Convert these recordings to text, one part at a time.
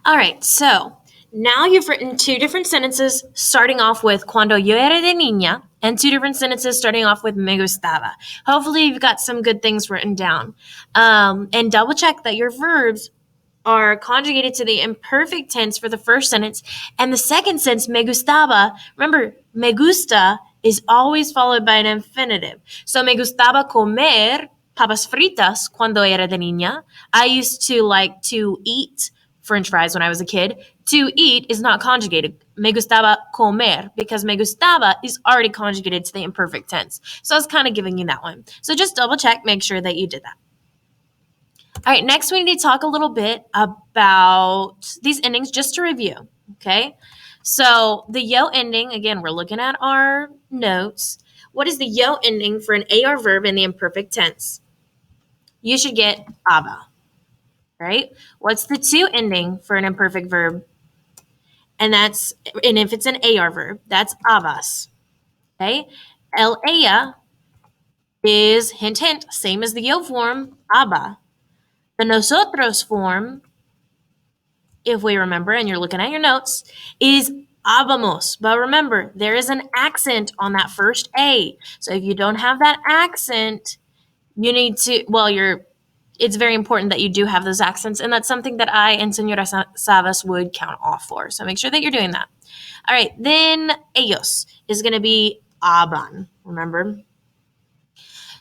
All right, so now you've written two different sentences starting off with cuando yo era de niña and two different sentences starting off with me gustaba. Hopefully, you've got some good things written down. And double check that your verbs are conjugated to the imperfect tense for the first sentence. And the second sentence, me gustaba, remember, me gusta is always followed by an infinitive. So me gustaba comer papas fritas cuando era de niña. I used to like to eat French fries when I was a kid. To eat is not conjugated. Me gustaba comer because me gustaba is already conjugated to the imperfect tense. So I was kind of giving you that one. So just double check, make sure that you did that. All right, next we need to talk a little bit about these endings just to review, okay? So the yo ending, again, we're looking at our notes. What is the yo ending for an AR verb in the imperfect tense? You should get aba, right? What's the to ending for an imperfect verb? And if it's an AR verb, that's abas, okay? El ella is, hint, hint, same as the yo form, aba. The nosotros form, if we remember, and you're looking at your notes, is habamos. But remember, there is an accent on that first A. So if you don't have that accent, you need to, it's very important that you do have those accents. And that's something that I and Senora Savas would count off for. So make sure that you're doing that. All right, then ellos is going to be aban, remember?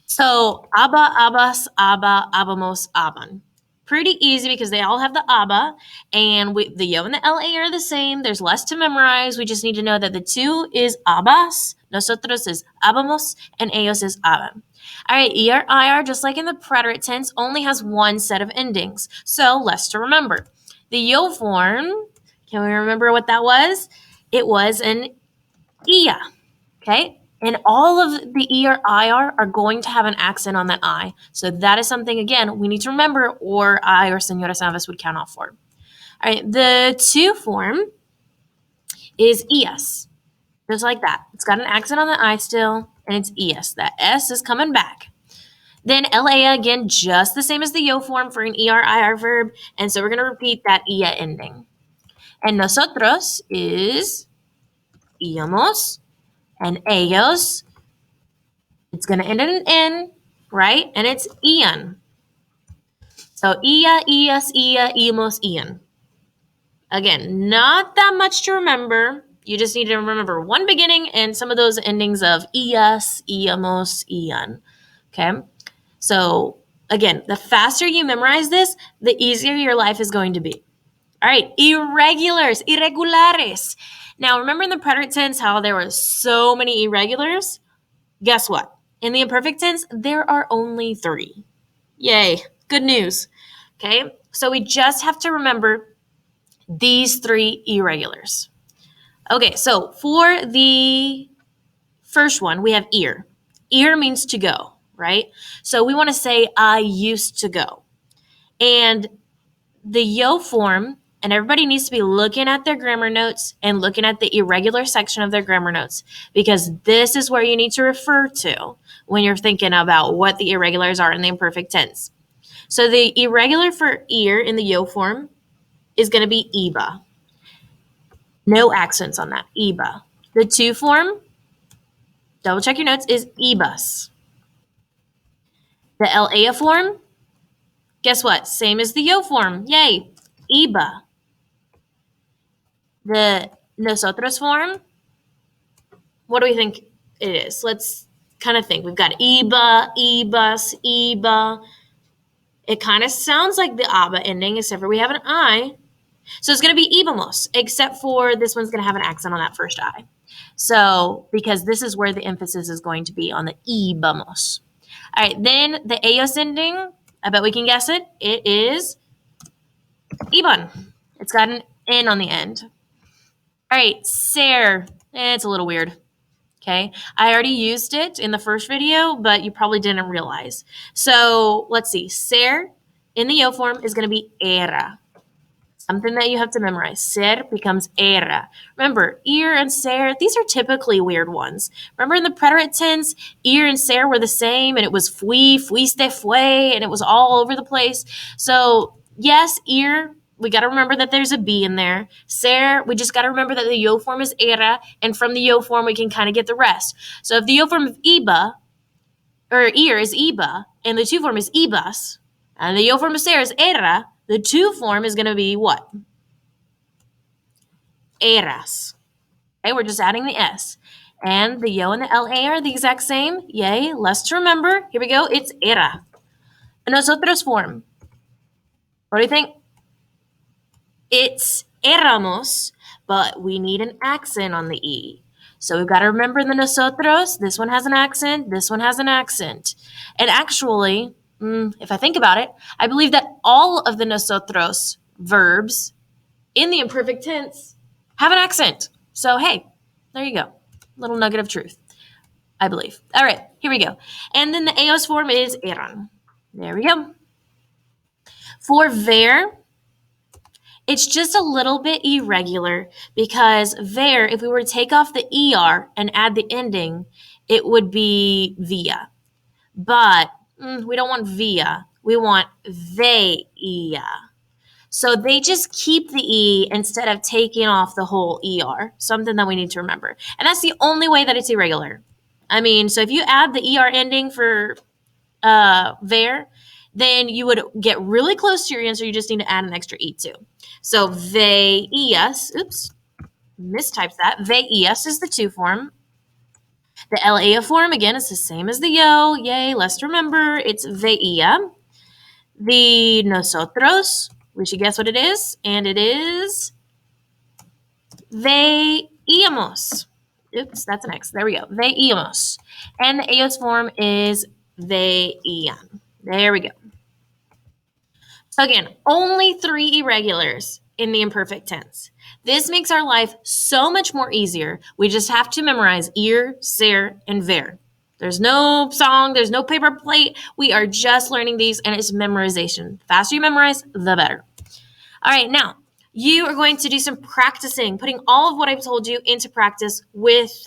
So aba, abas, aba, abamos, aban. Pretty easy because they all have the aba, and the yo and the la are the same. There's less to memorize. We just need to know that the two is abas, nosotros is abamos, and ellos is aban. All right, er, ir, just like in the preterite tense, only has one set of endings, so less to remember. The yo form, can we remember what that was? It was an ia, okay? And all of the er, ir are going to have an accent on that I. So that is something, again, we need to remember, or I or Senora Savas would count off for. All right, the to form is es, just like that. It's got an accent on the I still, and it's es. That S is coming back. Then la, again, just the same as the yo form for an er, ir verb, and so we're going to repeat that ia ending. And nosotros is íamos, and ellos, it's going to end in an N, right? And it's ian. So ia, ias, ia, íamos, ian. Again, not that much to remember. You just need to remember one beginning and some of those endings of ias, íamos, ian. Okay? So again, the faster you memorize this, the easier your life is going to be. All right, irregulars, irregulares. Now, remember in the preterite tense how there were so many irregulars? Guess what? In the imperfect tense, there are only 3. Yay, good news. Okay, so we just have to remember these 3 irregulars. Okay, so for the first one, we have ir. Ir means to go, right? So we want to say, I used to go. And the yo form, and everybody needs to be looking at their grammar notes and looking at the irregular section of their grammar notes, because this is where you need to refer to when you're thinking about what the irregulars are in the imperfect tense. So the irregular for ir in the yo form is going to be iba. No accents on that, iba. The to form, double check your notes, is ibas. The la form, guess what? Same as the yo form. Yay, iba. The nosotros form, what do we think it is? Let's kind of think. We've got iba, ibas, iba. It kind of sounds like the aba ending, except for we have an I. So it's going to be ibamos, except for this one's going to have an accent on that first I. So, because this is where the emphasis is going to be on the ibamos. All right, then the ellos ending, I bet we can guess it. It is iban. It's got an N on the end. All right, ser. It's a little weird. Okay, I already used it in the first video, but you probably didn't realize. So let's see. Ser in the yo form is going to be era. Something that you have to memorize. Ser becomes era. Remember, ir and ser, these are typically weird ones. Remember in the preterite tense, ir and ser were the same, and it was fui, fuiste, fue, and it was all over the place. So yes, ir we got to remember that there's a B in there. Ser, we just got to remember that the yo form is era, and from the yo form, we can kind of get the rest. So if the yo form of iba, or ear is iba, and the to form is ibas, and the yo form of ser is era, the to form is going to be what? Eras. Okay, we're just adding the S. And the yo and the LA are the exact same. Yay, less to remember. Here we go. It's era. Nosotros form. What do you think? It's éramos, but we need an accent on the E. So we've got to remember the nosotros. This one has an accent. This one has an accent. And actually, if I think about it, I believe that all of the nosotros verbs in the imperfect tense have an accent. So, hey, there you go. Little nugget of truth, I believe. All right, here we go. And then the eos form is eran. There we go. For ver, it's just a little bit irregular because ver, if we were to take off the er and add the ending, it would be via. But we don't want via. We want veia. So they just keep the E instead of taking off the whole ER, something that we need to remember. And that's the only way that it's irregular. I mean, so if you add the ER ending for ver, then you would get really close to your answer. You just need to add an extra E too. So veias, oops, mistyped that. Veias is the to form. The LA form, again, is the same as the yo. Yay, let's remember. It's veia. The nosotros, we should guess what it is, and it is veíamos. Oops, that's an X. There we go. Veíamos. And the eos form is veían. There we go. So again, only 3 irregulars in the imperfect tense. This makes our life so much more easier. We just have to memorize ir, ser, and ver. There's no song, there's no paper plate. We are just learning these, and it's memorization. The faster you memorize, the better. All right, now you are going to do some practicing, putting all of what I've told you into practice with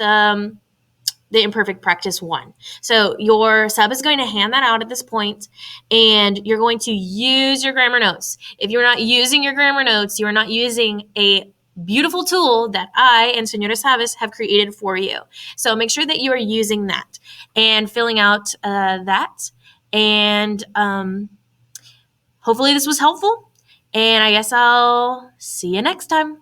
the imperfect practice 1. So your sub is going to hand that out at this point, and you're going to use your grammar notes. If you're not using your grammar notes, you are not using a beautiful tool that I and Senora Savis have created for you. So make sure that you are using that and filling out that. And hopefully this was helpful. And I guess I'll see you next time.